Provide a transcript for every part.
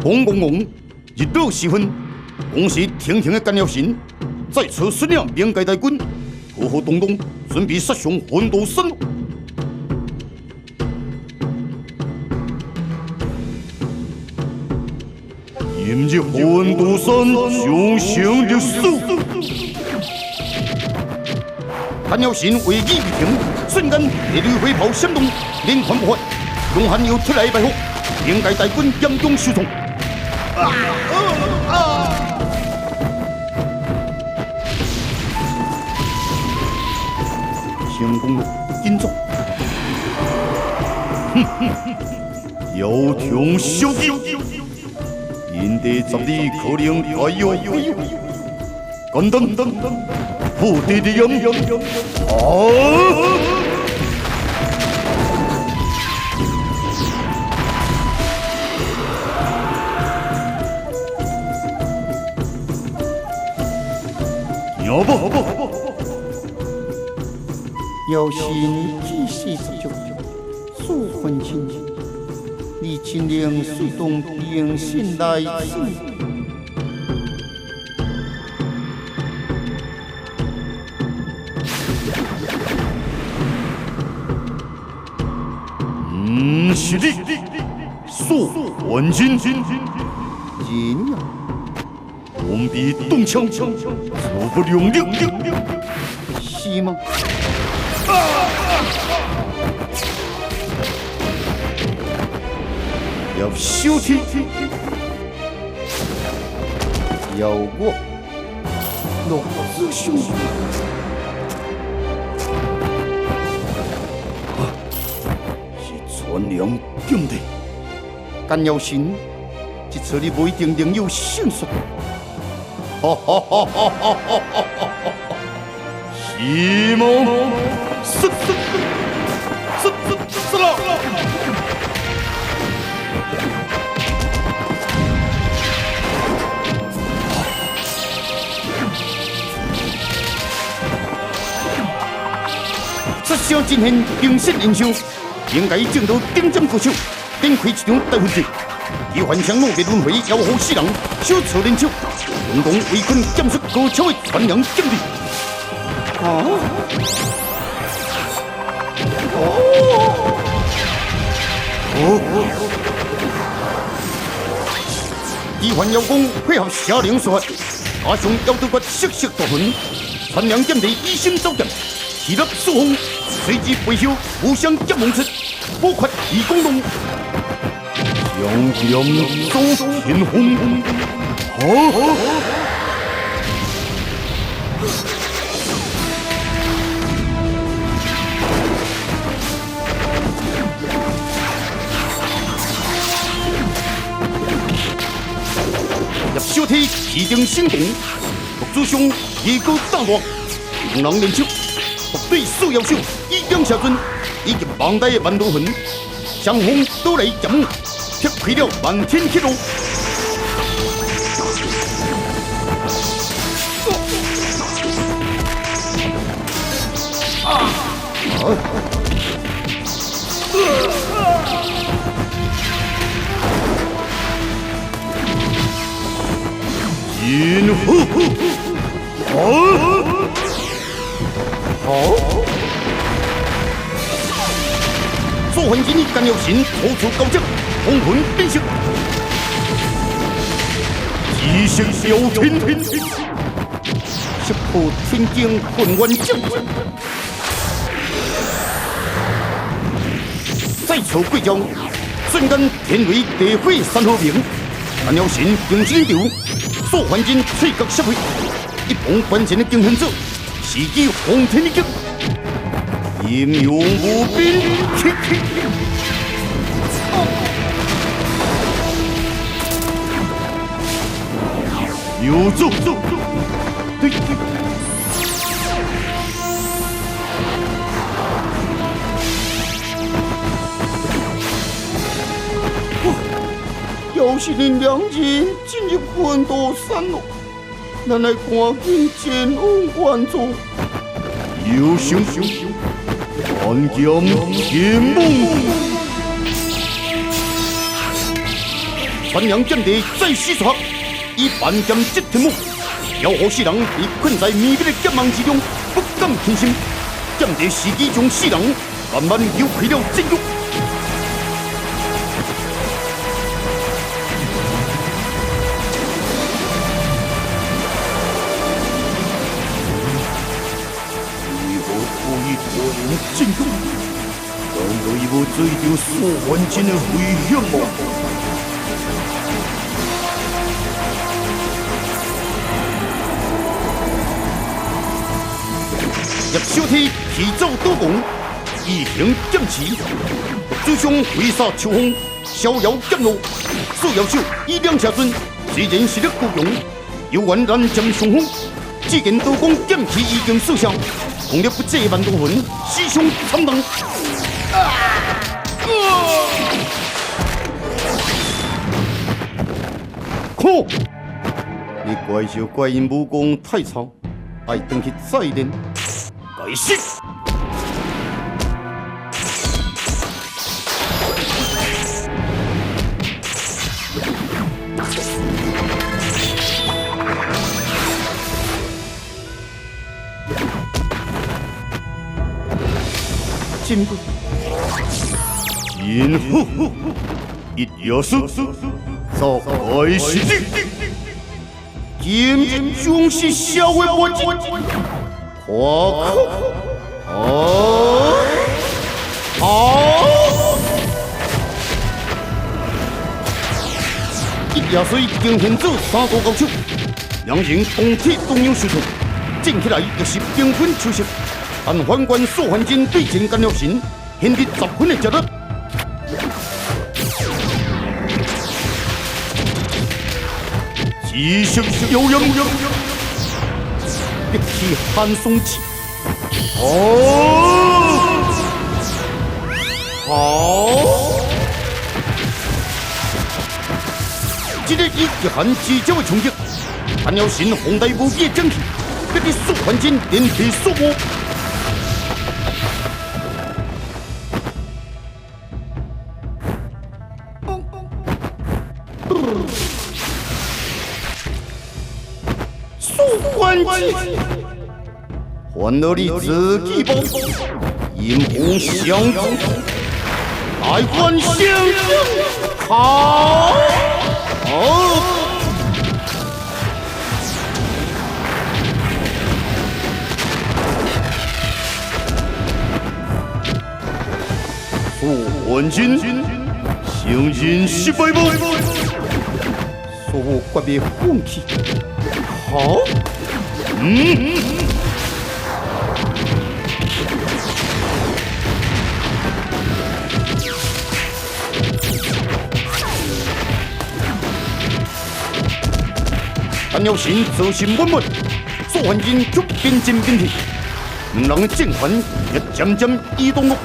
轰轰轰！日落时分，公司亭亭的干了神，在此率领缅界大军，浩浩荡荡，准备杀上魂斗山。迎接魂斗山雄心历史。干了神为义必停，瞬间烈女火炮闪动，连环不发，勇悍又出来拜服，缅界大军严重受创。 成功了，紧走！要听小弟，因地十里可能还有简单，不敌的阳要不。 有心继续十足，数分情，你亲令水动平心来此。是的，数分情，人呀，我比动枪，手不两立，是吗？ 要收天，要我落子兄，是全良敬的。干要神，这次你不一定能有胜算。是吗？是了。 杀伤尽现，冰释英雄，应该正到顶尖高手，展开一场大混战。以幻想路的轮回，要好世人小操练手，共同围困剑术高超的传良境地。以幻妖功配合邪灵术法，加上妖刀骨色色夺魂，传良剑地以身作剑。 气力速风，随之背后互相结盟出，爆发异功龙，强强走天风，入小体气定神闲，陆子兄一高大乱，两人联手。 独对四妖手，以两下尊以及庞大的万道魂，相逢都来夹木，劈开了漫天血路。金所魂之干有神，突出高招，红魂变色，一声小天，石破天惊，混乱将。再次贵将，瞬间天为地火三合明，干有神用心流，所魂之脆角杀回，一旁关键的竞争者，时机轰天一击。 英勇无比，有奏，对，要是恁两人进入魂斗山咯，咱来赶紧前往原座。有想万剑天梦，传扬剑地再施术，以万剑击天幕，要何世人被困在迷迷的剑网之中，不敢偏心。剑地时机将世人慢慢游开了禁欲。进攻，难道伊无追到苏焕真的危险吗？叶小天提早倒弓，一行剑气，主将挥洒秋风，逍遥剑路。苏耀秀以两下尊，虽然实力孤勇，犹原难将雄风。只见刀光剑气已经射向。功力不济万多分，师兄惨亡。看，你怪就怪因武功太差，爱回去再练。开始。进步，进步，一要素，早开始。剑中是小为我进，夸一要素已经现做三个高手，两人同体同样水平，战起来又是平分秋色。但反观苏焕真对阵甘了神，显得十分的吃力。气势悠扬，别提寒松气。这个以一寒之交的冲击，甘了神宏大无比的争气，别提苏焕真连体速搏。还了你自己吧，阴风相助，来还相助，好。苏焕真，行人失败吗？苏决别放弃，好。但要神自信满满，苏焕真却边进边退，两人的战团也渐渐移动了。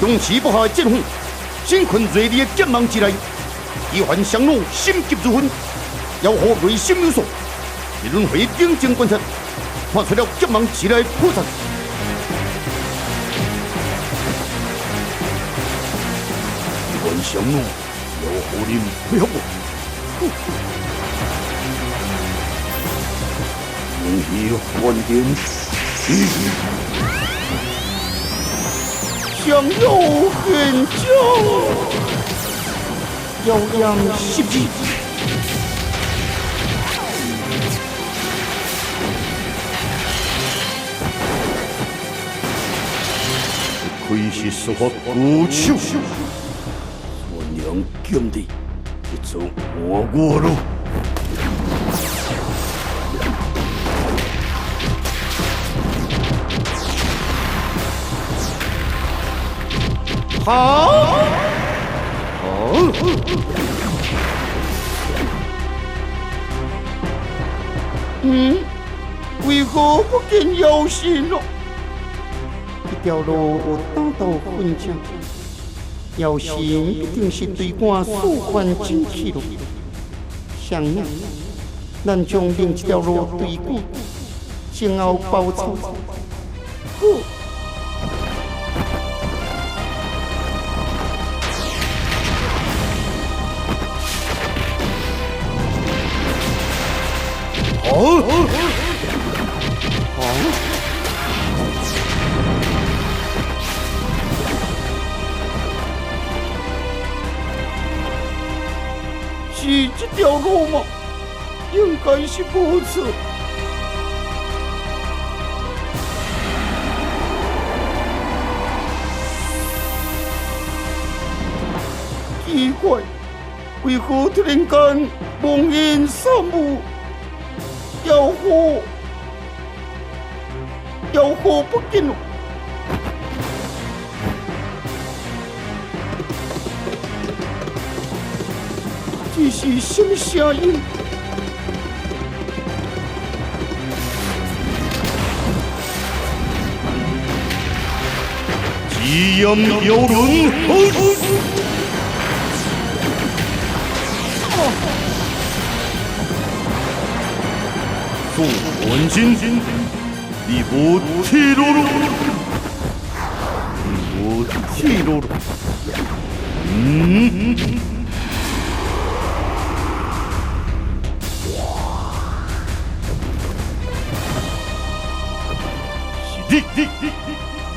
中气不下的剑锋，身困锐利的剑芒之内，一番降怒，心急如焚，要和内心有所。一轮回定睛观察，看出了剑芒之内的破绽。一番降怒，要和你配合我。用以还点。向右很久，要让习气。亏是说法古手，我娘剑的一走我过路。好，为何不见妖神咯？这条路有打到混账，妖神一定是对我数番进去了。上命，咱将另一条路对过，前后包抄。好。是这条路吗？应该是不错。奇怪，为何突然间梦魇三雾？妖火不见了。这是什么声音？极阴游轮，素魂金，你不气噜噜，你不气噜噜，是你，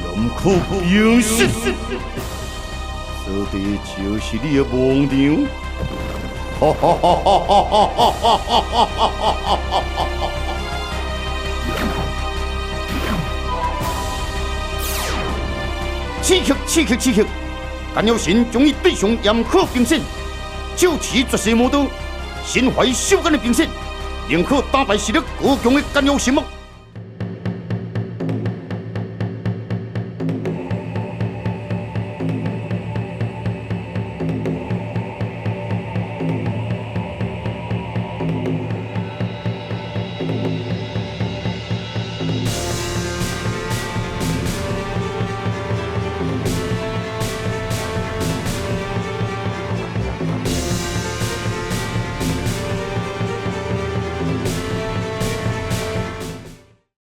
严酷平视，说的就是你的梦场。哈哈哈哈哈哈哈哈哈哈！刺激！干妖神终于对上严酷兵线，手持绝世魔刀，身怀修干的兵线，宁可打败实力高强的干妖神吗？